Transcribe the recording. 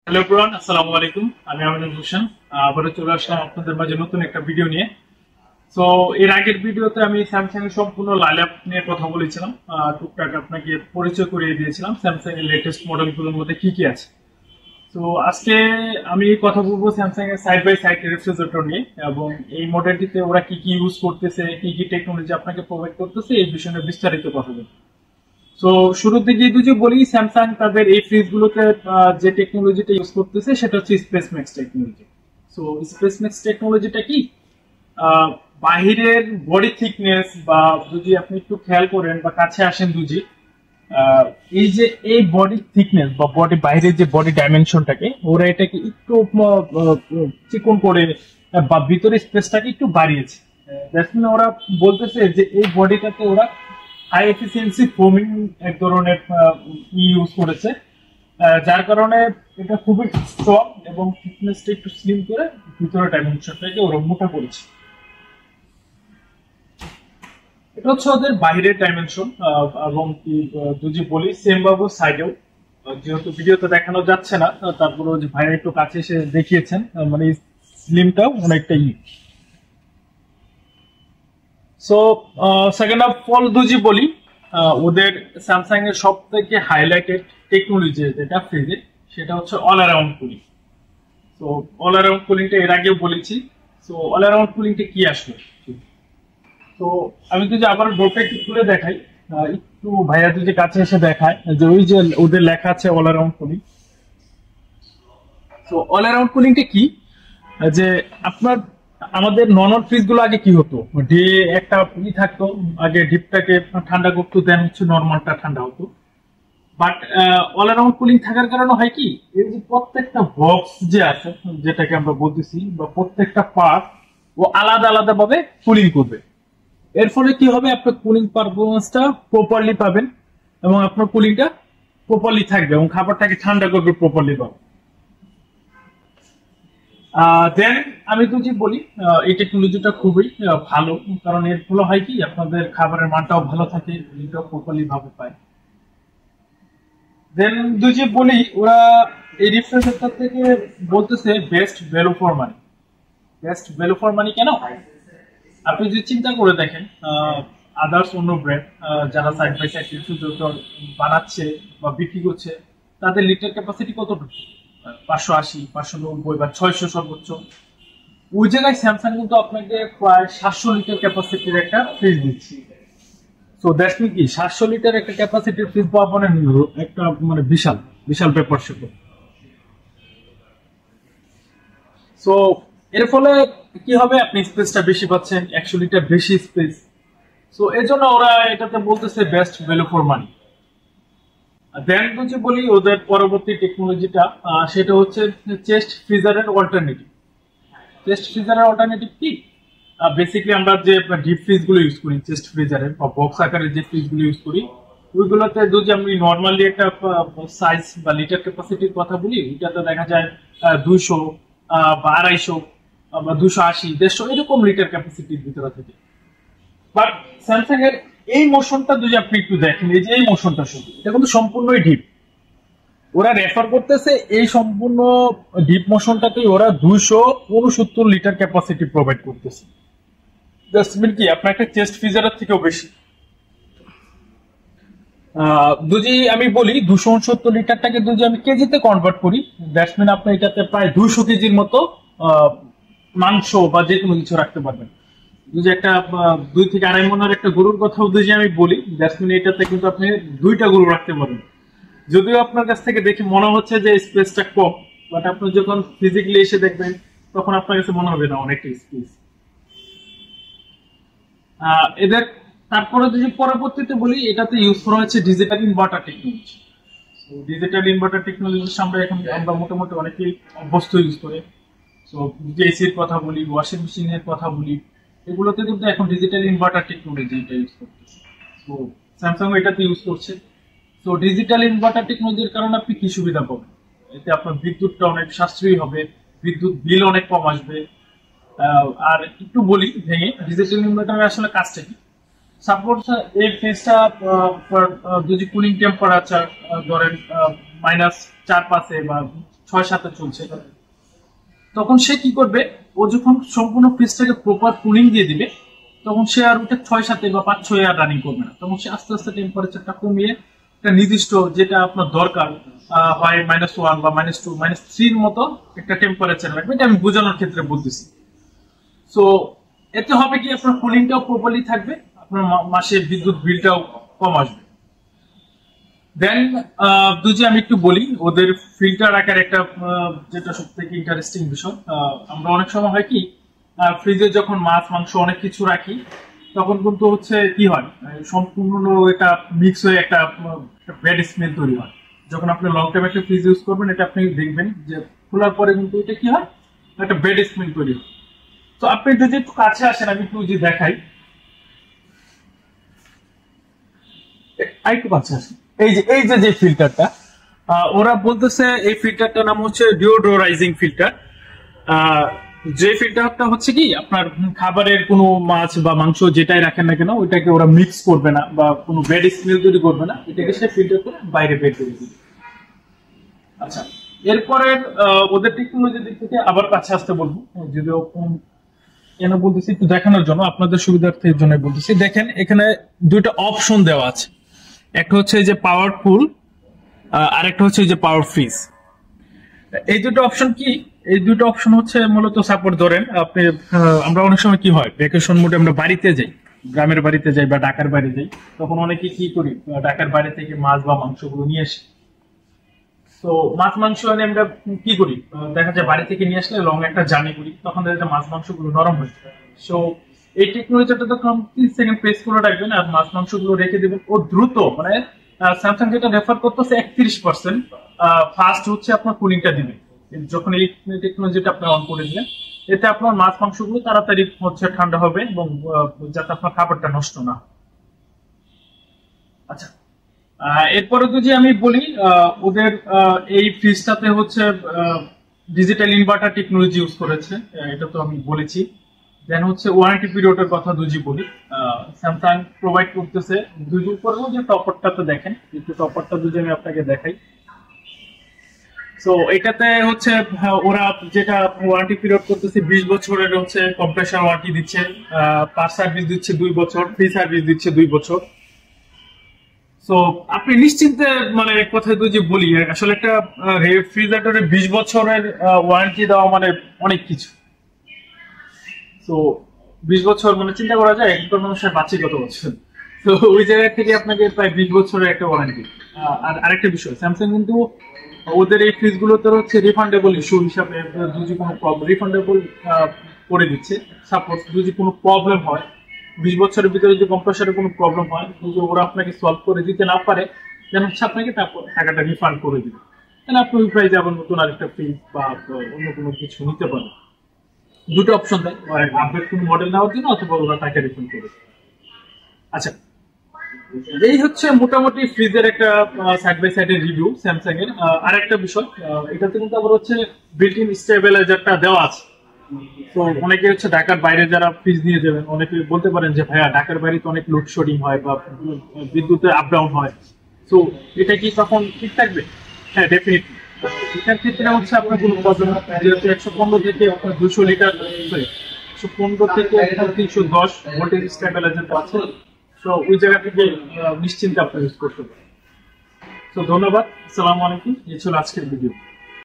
Hello everyone, আসসালামু আলাইকুম। আমি আমিনুল হোসেন আবারও চলে আসলাম আপনাদের মাঝে নতুন একটা ভিডিও নিয়ে। সো এর আগের ভিডিওতে আমি স্যামসাং এর সম্পূর্ণ লাইনআপ নিয়ে কথা বলেছিলাম, টুকটাক আপনাকে পরিচয় করিয়ে দিয়েছিলাম স্যামসাং এর লেটেস্ট মডেলগুলোর মধ্যে কি কি আছে। তো আজকে আমি কথা বলবো স্যামসাং এর সাইড বাই সাইড রেফ্রিজারেটর নিয়ে, এবং এই মডেলটিতে ওরা কি কি ইউজ করতেছে, কি কি টেকনোলজি আপনাকে প্রোভাইড করতেছে, এই বিষয়ে বিস্তারিত কথা বলবো। তো শুরুর দিকে যদি বলি, স্যামসাং তাদের এই ফ্রিজ গুলোতে যে টেকনোলজিটা ইউজ করতেছে সেটা হচ্ছে space max technology. So space max টেকনোলজিটা কি, আহ, বাহিরের বডি থিকনেস বা যদি আপনি একটু খেয়াল করেন বা কাছে আসেন দুজি, আহ, এই যে এই বডি থিকনেস বা বডি বাইরের যে বডি ডাইমেনশনটাকে ওরা এটাকে একটু চিকন করে বা ভিতরে স্পেসটাকে একটু বাড়িয়েছে। দ্যাটস মিন ওরা বলতেছে যে এই বডিটাতে ওরা হাই এফিসিয়েন্সি ফোমিং এক ধরনের ইউজ করেছে, যার কারণে এটা খুবই স্ট্রং এবং থিকনেসটা একটু স্লিম করে ভিতরে ডাইমেনশনটাকে ওরা মোটা করেছে। এটা হচ্ছে ওদের বাইরের ডাইমেনশন। এবং কি যদি বলি সেম ভাবে সাইডেও, যেহেতু ভিডিওতে দেখানো যাচ্ছে না, তারপরে যে ভাইরা একটু কাছে এসে দেখিয়েছেন, মানে স্লিমটাও অনেকটা সো সেকেন্ড অফ অল যদি বলি, ওদের স্যামসাং এর সব থেকে হাইলাইটেড টেকনোলজি যেটা ফ্রিজে, সেটা হচ্ছে অল অ্যারাউন্ড কুলিং। তো অল অ্যারাউন্ড কুলিংটা এর আগেও বলেছি। সো অল অ্যারাউন্ড কুলিংটা কি আসলে, তো আমি যদি আবার ডোরটা একটু খুলে দেখাই, একটু ভাইয়া যদি কাছে এসে দেখায় যে ওই যে ওদের লেখা আছে অল অ্যারাউন্ড কুলিং। তো অল অ্যারাউন্ড কুলিংটা কি, যে আপনার আমাদের নর্মাল ফ্রিজ গুলো আগে কি হতো, ডে একটা থাকতো, আগে ডিপটাকে ঠান্ডা করতো, দেন হচ্ছে নর্মালটা ঠান্ডা হতো। বাট অল অ্যারাউন্ড কুলিং থাকার কারণে হয় কি, এই যে প্রত্যেকটা বক্স যে আছে যেটাকে আমরা বলতেছি, বা প্রত্যেকটা পার্ট ও আলাদা আলাদা ভাবে কুলিং করবে। এর ফলে কি হবে, আপনার কুলিং পারফরমেন্সটা প্রপারলি পাবেন এবং আপনার কুলিংটা প্রপারলি থাকবে এবং খাবারটাকে ঠান্ডা করবে প্রপারলি পাবেন। দেন আমি যদি বলি, এই টেকনোলজিটা খুবই ভালো, কারণ এর ফলে হয় কি আপনাদের খাবারের মানটাও ভালো থাকে, কুলিংটাও প্রপারলি ভাবে পায়। দেন যদি বলি, ওরা এই রিফ্রিজারেটর থেকে বলতেছে best value for money. Best value for money কেন, আপনি যদি চিন্তা করে দেখেন, আদার্স অন্য ব্র্যান্ড যারা সাইড বাই সাইড রেফ্রিজারেটর বানাচ্ছে বা বিক্রি করছে, তাদের লিটার ক্যাপাসিটি কতটুকু, 580, 590 বা 600 সর্বোচ্চ। ওই জায়গায় স্যামসাং কিন্তু আপনাকে প্রায় 700 লিটার ক্যাপাসিটির একটা ফ্রিজ দিচ্ছে। তো দ্যাটস মিন কি 700 লিটার একটা ক্যাপাসিটির ফ্রিজ পাওয়া মানে একটা মানে বিশাল বিশাল ব্যাপার সেটা। সো এর ফলে কি হবে, আপনি স্পেসটা বেশি পাচ্ছেন, 100 লিটার বেশি স্পেস। সো এর জন্য ওরা এটাতে বলতেছে বেস্ট ভ্যালু ফর মানি। দেন যদি বলি ওদের পরবর্তী টেকনোলজিটা, সেটা হচ্ছে চেস্ট ফ্রিজারের অল্টারনেটিভ। চেস্ট ফ্রিজারের অল্টারনেটিভ কি, বেসিক্যালি আমরা যে ডিপ ফ্রিজ গুলো ইউজ করি, চেস্ট ফ্রিজারের বা বক্স আকারের যে ফ্রিজ গুলো ইউজ করি, ওইগুলোতে যদি আমি নর্মালি একটা সাইজ বা লিটার ক্যাপাসিটির কথা বলি, ওইটাতে দেখা যায় 200 বা 250 বা 280, 150 এরকম লিটার ক্যাপাসিটির ভিতরে থাকে। বাট স্যামসাং এর এই মোশনটা যদি আপনি একটু দেখেন, এই যে এই মোশনটা শুধু, এটা কিন্তু সম্পূর্ণই ডিপ। ওরা রেফার করতেছে এই সম্পূর্ণ ডিপ মোশনটাতে ওরা 269 লিটার ক্যাপাসিটি প্রোভাইড করতেছে। জাস্ট মিন কি আপনার একটা চেস্ট ফ্রিজারের থেকেও বেশি। যদি আমি বলি 269 লিটারটাকে যদি আমি কেজিতে কনভার্ট করি, দ্যাটস মিন আপনি এটাতে প্রায় 200 কেজির মতো মাংস বা যে কোনো কিছু রাখতে পারবেন। যদি একটা 2 থেকে 2.5 মনের একটা গরুর কথাও যদি আমি বলি, দ্যাটস মিন এটাতে কিন্তু আপনি 2টা গরু রাখতে পারবেন। যদিও আপনার কাছ থেকে দেখে মনে হচ্ছে যে স্পেসটা কম, বাট আপনি যখন ফিজিক্যালি এসে দেখবেন তখন আপনার কাছে মনে হবে না অনেকটা স্পেস। এদের তারপরে যদি পরবর্তীতে বলি, এটাতে ইউজ করা হচ্ছে digital inverter technology. Digital inverter টেকনোলজির সামনে এখন আমরা মোটামুটি অনেকেই অভ্যস্ত ইউজ করে। সো যে এসির কথা বলি, ওয়াশিং মেশিনের কথা বলি, এগুলোতে কিন্তু এখন ডিজিটাল ইনভার্টার টেকনোলজি এটা ইউজ করতেছে। সো স্যামসাং এটাতে ইউজ করছে। তো ডিজিটাল ইনভার্টার টেকনোলজির কারণে আপনি কি সুবিধা পাবেন, এতে আপনার বিদ্যুৎটা অনেক সাশ্রয়ী হবে, বিদ্যুৎ বিল অনেক কম আসবে। আর একটু বলি ভেঙে, ডিজিটাল ইনভার্টারের আসলে কাজটা কি। সাপোজ এই ফ্রিজটা যদি কুলিং টেম্পারেচার ধরেন -4-5 বা 6-7 চলছে, তখন সে কি করবে, ও যখন সম্পূর্ণ ফ্রিজটাকে প্রপার কুলিং দিয়ে দিবে, তখন সে আর ওটা 6-7 বা 5-6 আর রানিং করবে না। তখন সে আস্তে আস্তে টেম্পারেচারটা কমিয়ে একটা নির্দিষ্ট যেটা আপনার দরকার হয় -1 বা -2 -3 মতো একটা টেম্পারেচার রাখবে। এটা আমি বোঝানোর ক্ষেত্রে বলতেছি। সো এতে হবে কি, আপনার কুলিংটাও প্রপারলি থাকবে, আপনার মাসে বিদ্যুৎ বিলটাও কম আসবে। দেন যদি আমি একটু বলি ওদের ফিল্টার রাখার একটা যেটা সব থেকে ইন্টারেস্টিং বিষয়, আমরা অনেক সময় হয় কি ফ্রিজে যখন মাছ মাংস অনেক কিছু রাখি, তখন কিন্তু হচ্ছে কি হয়, সম্পূর্ণ এটা মিক্স হয়ে একটা ব্যাড স্মেল তৈরি হয়। যখন আপনি লং টাইম একটা ফ্রিজ ইউজ করবেন, এটা আপনি দেখবেন যে খোলার পরে কিন্তু এটা কি হয়, একটা ব্যাড স্মেল তৈরি হয়। তো আপনি যদি একটু কাছে আসেন, আমি একটু যদি দেখাই, আরেকটু কাছে আসেন, এই যে ফিল্টারটা, ওরা বলতেছে এই ফিল্টারটার নাম হচ্ছে ডিওডোরাইজিং ফিল্টার। যে ফিল্টারটা হচ্ছে কি, আপনার খাবারের কোনো মাছ বা মাংস যেটাই রাখেন না কেন, ওইটাকে ওরা মিক্স করবে না বা কোনো ব্যাড স্মেল তৈরি করবে না, এটাকে সে ফিল্টার করে বাইরে বের করে দিবে। আচ্ছা, এরপরে ওদের টেকনোলজি দিক থেকে আবার কাছে আসতে বলবো, যদিও কেন বলতেছি একটু দেখানোর জন্য, আপনাদের সুবিধার্থের জন্য বলতেছি। দেখেন এখানে দুইটা অপশন দেওয়া আছে, একটা হচ্ছে যে পাওয়ারফুল, আর একটা হচ্ছে যে পাওয়ার ফ্রিজ। এই দুটো অপশন কি, এই দুটো অপশন হচ্ছে মূলত সাপোর্ট ধরেন আপনি, আমরা অনেক সময় কি হয় ভ্যাকেশন মোডে আমরা বাড়িতে যাই, গ্রামের বাড়িতে যাই বা ঢাকার বাইরে যাই, তখন অনেকে কি করি ঢাকার বাইরে থেকে মাছ বা মাংসগুলো নিয়ে আসি। তো মাছ মাংস এনে আমরা কি করি, দেখা যায় বাড়ি থেকে নিয়ে আসলে লং একটা জার্নি করি, তখন দেখা যায় মাছ মাংসগুলো নরম হয়ে যায়। সো এই টেকনোলজিটা তো 30 সেকেন্ড প্রেস করে রাখবেন আর মাছ মাংসগুলো রেখে দেবেন ও দ্রুত, মানে স্যামসাং যেটা রেফার করতেছে 31% ফাস্ট হচ্ছে আপনার কুলিংটা দিবে যখন এই টেকনোলজিটা আপনি অন করে দিলেন। এতে আপনার মাছ মাংসগুলো তাড়াতাড়ি হচ্ছে ঠান্ডা হবে এবং যাতে আপনার খাবারটা নষ্ট না। আচ্ছা, এরপরে যদি আমি বলি ওদের এই ফ্রিজটাতে হচ্ছে ডিজিটাল ইনভার্টার টেকনোলজি ইউজ করেছে, এটা তো আমি বলেছি। দেন হচ্ছে ওয়ারেন্টি পিরিয়ডের কথা যদি বলি, স্যামসাং প্রোভাইড করতেছে দুই পরেও যে টপারটা তো দেখেন, একটু টপারটা যদি আমি আপনাকে দেখাই। তো এটাতে হচ্ছে ওরা যেটা ওয়ারেন্টি পিরিয়ড করতেছে 20 বছরের হচ্ছে কম্প্রেসার ওয়ারেন্টি দিচ্ছে, পার্ট সার্ভিস দিচ্ছে 2 বছর, ফ্রি সার্ভিস দিচ্ছে 2 বছর। তো আপনি নিশ্চিন্তে, মানে এক কথায় যদি বলি, আসলে একটা রেফ্রিজারেটরে 20 বছরের ওয়ারেন্টি দেওয়া মানে অনেক কিছু। তো 20 বছর মানে চিন্তা করা যায় একটা মানুষের বাঁচে কত বছর, তো ওই জায়গা থেকে আপনাকে প্রায় 20 বছরের একটা ওয়ারেন্টি। আর আরেকটা বিষয়, স্যামসাং কিন্তু ওদের এই ফ্রিজ গুলোতে হচ্ছে রিফান্ডেবল ইস্যু হিসাবে যদি কোনো রিফান্ডেবল করে দিচ্ছে। সাপোজ যদি কোনো প্রবলেম হয় 20 বছরের ভিতরে যদি কম্প্রেসারের কোনো প্রবলেম হয়, যদি ওরা আপনাকে সলভ করে দিতে না পারে, দেন হচ্ছে আপনাকে টাকাটা রিফান্ড করে দিবে, তাহলে আপনি ওই প্রাইজে আবার নতুন আরেকটা ফ্রিজ বা অন্য কোনো কিছু নিতে পারেন। দুটো অপশন দেয়, আপডেট কোনো মডেল নেওয়ার জন্য অথবা ওরা টাকা রিফান্ড করে। আচ্ছা, এই হচ্ছে মোটামুটি ফ্রিজের একটা সাইড বাই সাইডের রিভিউ স্যামসাং এর। আরেকটা বিষয়, এটাতে কিন্তু আবার হচ্ছে বিল্ট ইন স্টেবিলাইজারটা দেওয়া আছে। তো অনেকে হচ্ছে ঢাকার বাইরে যারা ফ্রিজ নিয়ে যাবেন, অনেকে বলতে পারেন যে ভাইয়া ঢাকার বাইরে তো অনেক লোডশেডিং হয় বা বিদ্যুতের আপ ডাউন হয়, তো এটা কি তখন ঠিক থাকবে? হ্যাঁ, ডেফিনেটলি। এটার ক্ষেত্রে হচ্ছে আপনার কোনো প্রবলেম, যেহেতু 115 থেকে আপনার 200 লিটার, 115 থেকে 310 ভোল্টেজ স্টেবিলাইজারটা আছে, তো ওই জায়গা থেকে নিশ্চিন্তে আপনি ইউজ করতে পারেন। তো ধন্যবাদ, আসসালামু আলাইকুম, এই ছিল আজকের ভিডিও।